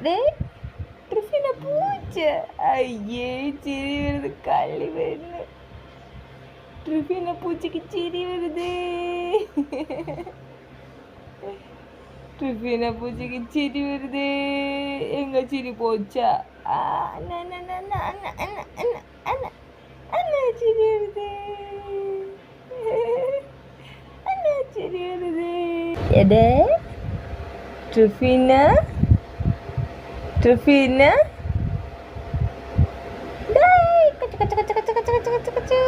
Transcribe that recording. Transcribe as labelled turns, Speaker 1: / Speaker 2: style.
Speaker 1: ദേ ട്രിഫിന പൂച്ച. അയ്യേ ചിരി വരുന്നത്, കള്ളി വരുന്നു. ട്രിഫിന പൂച്ചക്ക് ചിരി വരുതേ. ട്രിഫിന പൂച്ചക്ക് ചിരി വരുതേ. എങ്ക ചിരി പോച്ച. ചിരി വരുതേ. ചിരി വരുതേ. എടേ ട്രിഫിന, ട്രിഫിന കച്ചു കച്ചു കച്ചു കച്ചു കച്ചു കച്ചു കച്ചു.